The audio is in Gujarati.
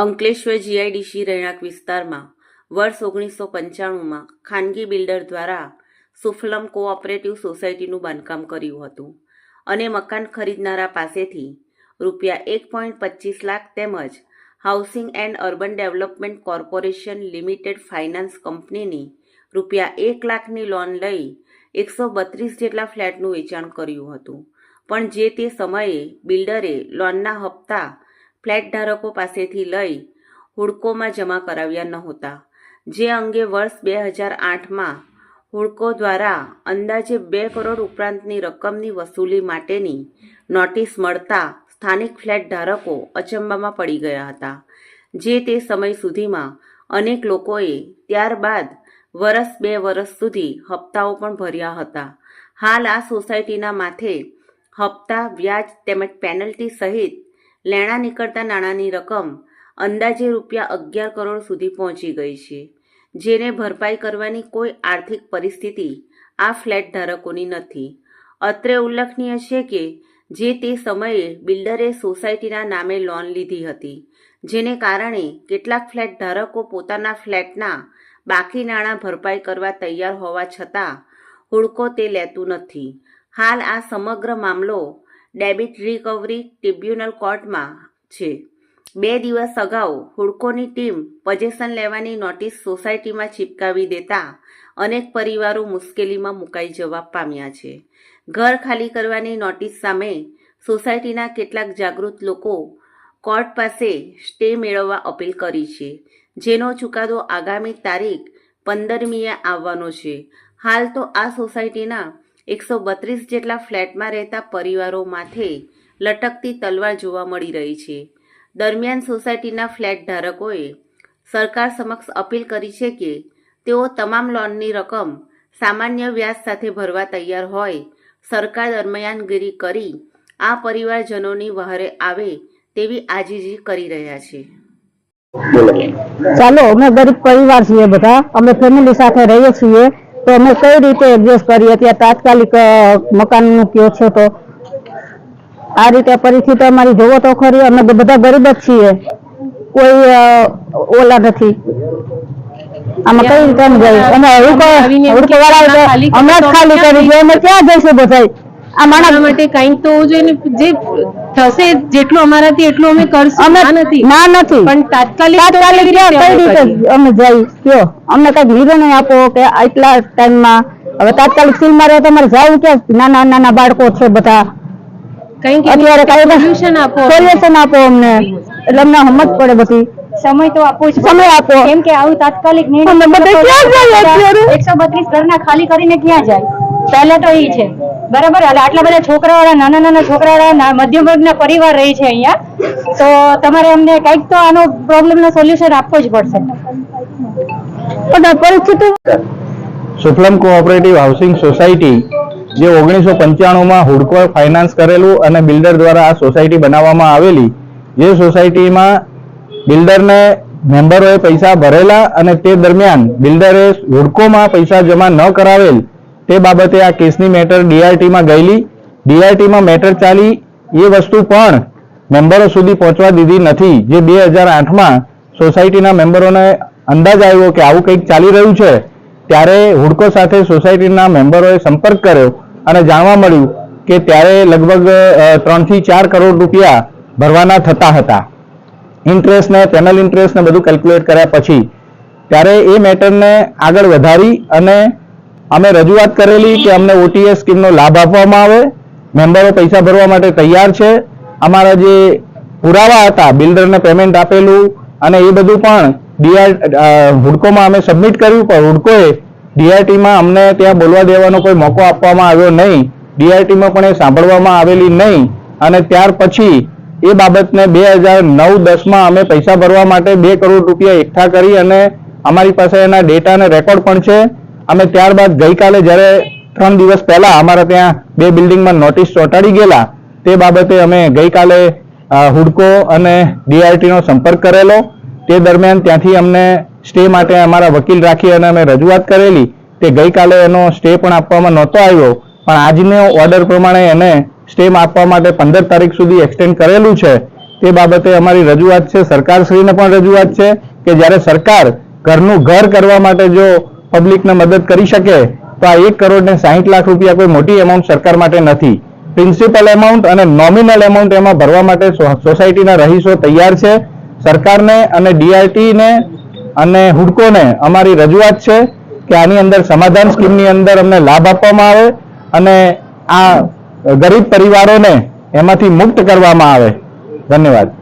અંકલેશ્વર જીઆઈડીસી રહેણાંક વિસ્તારમાં વર્ષ 1995માં ખાનગી બિલ્ડર દ્વારા સુફલમ કોઓપરેટિવ સોસાયટીનું બાંધકામ કર્યું હતું અને મકાન ખરીદનારા પાસેથી રૂપિયા 1.25 લાખ તેમજ housing and urban development corporation limited finance કંપનીની રૂપિયા 1 લાખની લોન લઈ 132 જેટલા ફ્લેટનું વેચાણ કર્યું હતું. પણ જે તે સમયે બિલ્ડરે લોનના હપ્તા ફ્લેટ ધારકો પાસેથી લઈ હુડકોમાં જમા કરાવ્યા નહોતા, જે અંગે વર્ષ 2008માં હુડકો દ્વારા અંદાજે 2 કરોડ ઉપરાંતની રકમની વસૂલી માટેની નોટિસ મળતા સ્થાનિક ફ્લેટ ધારકો અચંબામાં પડી ગયા હતા. જે તે સમય સુધીમાં અનેક લોકોએ ત્યારબાદ વર્ષ 2 વર્ષ સુધી હપ્તાઓ પણ ભર્યા હતા. હાલ આ સોસાયટીના માથે હપ્તા, વ્યાજ તેમજ પેનલ્ટી સહિત લેણા નીકળતા નાણાંની રકમ અંદાજે રૂપિયા 11 કરોડ સુધી પહોંચી ગઈ છે, જેને ભરપાઈ કરવાની કોઈ આર્થિક પરિસ્થિતિ આ ફ્લેટ ધારકોની નથી. અત્રે ઉલ્લેખનીય છે કે જે તે સમયે બિલ્ડરે સોસાયટીના નામે લોન લીધી હતી, જેને કારણે કેટલાક ફ્લેટ ધારકો પોતાના ફ્લેટના બાકી નાણાં ભરપાઈ કરવા તૈયાર હોવા છતાં હુડકો તે લેતું નથી. હાલ આ સમગ્ર મામલો ડેબિટ રિકવરી ટ્રિબ્યુનલ કોર્ટમાં છે. 2 દિવસ અગાઉ હુડકોની ટીમ પોઝેશન લેવાની નોટિસ સોસાયટીમાં ચિપકાવી દેતા અનેક પરિવારો મુશ્કેલીમાં મુકાઈ જવા પામ્યા છે. ઘર ખાલી કરવાની નોટિસ સામે સોસાયટીના કેટલાક જાગૃત લોકો કોર્ટ પાસે સ્ટે મેળવવા અપીલ કરી છે, જેનો ચુકાદો આગામી તારીખ 15મીએ આવવાનો છે. હાલ તો આ સોસાયટીના 132 જેટલા ફ્લેટમાં રહેતા પરિવારો માથે લટકતી તલવાર જોવા મળી રહી છે. દરમિયાન સોસાયટીના ફ્લેટ ધારકોએ સરકાર સમક્ષ અપીલ કરી છે કે તેઓ તમામ લોનની રકમ સામાન્ય વ્યાજ સાથે ભરવા તૈયાર હોય સરકાર દરમિયાનગીરી કરી આ પરિવારજનોની વહારે આવે તેવી આજીજી કરી રહ્યા છે. ચાલો, અમે ગરીબ પરિવાર છીએ, બધા અમે ફેમિલી સાથે રહીએ છીએ, તો અમે કઈ રીતે એડજસ્ટ કરીએ? ત્યાં તાત્કાલિક મકાનનું કયો છે, તો આ રીતે પરિસ્થિતિ અમારી જોવો તો ખરી. અમે બધા ગરીબ જ છીએ, કોઈ ઓલા નથી. આમાં કઈ રીતે અમે જઈએ? અમે હમણાં ખાલી કરી દઈએ, અમે ક્યાં જઈશું બધા? આ માણસ માટે કંઈક તો જોઈને જે થશે જેટલું અમારાથી એટલું અમે કરશું. નથી પણ તાત્કાલિક કઈ રીતે અમે જઈ કયો? અમને કઈક નિર્ણય આપો કે આટલા ટાઈમમાં હવે તાત્કાલિક સીલમાં રહે. તમારે જવું ક્યાં? નાના નાના બાળકો છે બધા. કંઈક અત્યારે સોલ્યુશન આપો અમને, એટલે અમને સમજ પડે બધી. સમય તો આપો જ, સમય આપો. કેમ કે આવું તાત્કાલિક નિર્ણય 132 ઘરના ખાલી કરીને ક્યાં જાય? પહેલા તો એ છે, બરાબર. એટલે આટલા બધા છોકરાવાળા, નાના નાના છોકરાવાળા મધ્યમ વર્ગના પરિવાર રહી છે અહીંયા, તો તમારે અમને કંઈક તો આનો પ્રોબ્લેમનો સોલ્યુશન આપવો જ પડશે. પરિસ્થિતિ સુફલમ કોઓપરેટિવ હાઉસિંગ સોસાયટી જે 1995માં હુડકો ફાઇનાન્સ કરેલું અને બિલ્ડર દ્વારા આ સોસાયટી બનાવવામાં આવેલી, જે સોસાયટીમાં બિલ્ડરને મેમ્બરોએ પૈસા ભરેલા અને તે દરમિયાન બિલ્ડરે હુડકોમાં પૈસા જમા ન કરાવેલ તે બાબતે આ કેસની મેટર ડીઆરટીમાં ગયેલી. ડીઆરટીમાં મેટર ચાલી, એ વસ્તુ પણ મેમ્બરો સુધી પહોંચવા દીધી નથી. જે 2008માં સોસાયટીના મેમ્બરોને અંદાજ આવ્યો કે આવું કંઈક ચાલી રહ્યું છે, ત્યારે હુડકો સાથે સોસાયટીના મેમ્બરોએ સંપર્ક કર્યો અને જાણવા મળ્યું કે ત્યારે લગભગ 3 થી 4 કરોડ રૂપિયા ભરવાના થતા હતા. ઇન્ટરેસ્ટ ને પેનલ ઇન્ટરેસ્ટ ને બધું કેલ્ક્યુલેટ કર્યા પછી ત્યારે એ મેટરને આગળ વધારી અને અમે રજૂઆત કરેલી કે અમને ઓટીએસ સ્કીમનો લાભ આપવામાં આવે. મેમ્બરો પૈસા ભરવા માટે તૈયાર છે. અમારા જે પુરાવા હતા, બિલ્ડરને પેમેન્ટ આપેલું અને એ બધું પણ હુડકોમાં અમે સબમિટ કર્યું, પણ હુડકોએ ડીઆરટીમાં અમને ત્યાં બોલવા દેવાનો કોઈ મોકો આપવામાં આવ્યો નહીં. ડીઆરટીમાં પણ એ સાંભળવામાં આવેલી નહીં. અને ત્યાર પછી એ બાબતને 2009-10માં અમે પૈસા ભરવા માટે 2 કરોડ રૂપિયા એકઠા કરી અને અમારી પાસે એના ડેટા અને રેકોર્ડ પણ છે. અમે ત્યારબાદ ગઈકાલે જ્યારે 3 દિવસ પહેલા અમારા ત્યાં 2 બિલ્ડિંગમાં નોટિસ ચોંટાડી ગયેલા, તે બાબતે અમે ગઈકાલે હુડકો અને ડીઆરટીનો સંપર્ક કરેલો. તે દરમિયાન ત્યાંથી અમને સ્ટે માટે અમારા વકીલ રાખી અને અમે રજૂઆત કરેલી. તે ગઈકાલે એનો સ્ટે પણ આપવામાં નહોતો આવ્યો, પણ આજનો ઓર્ડર પ્રમાણે એને સ્ટે આપવા માટે 15 તારીખ સુધી એક્સટેન્ડ કરેલું છે. તે બાબતે અમારી રજૂઆત છે. સરકારશ્રીને પણ રજૂઆત છે કે જ્યારે સરકાર ઘરનું ઘર કરવા માટે જો પબ્લિકને મદદ કરી શકે તો આ 1 કરોડ ને 60 લાખ રૂપિયા કોઈ મોટી એમાઉન્ટ સરકાર માટે નથી. પ્રિન્સિપલ એમાઉન્ટ અને નોમિનલ એમાઉન્ટ એમાં ભરવા માટે સોસાયટીના રહીશો તૈયાર છે. સરકારને અને ડીઆરટીને અને હુડકોને અમારી રજૂઆત છે કે આની અંદર સમાધાન સ્કીમની અંદર અમને લાભ આપવામાં આવે અને આ ગરીબ પરિવારોને એમાંથી મુક્ત કરવામાં આવે. ધન્યવાદ.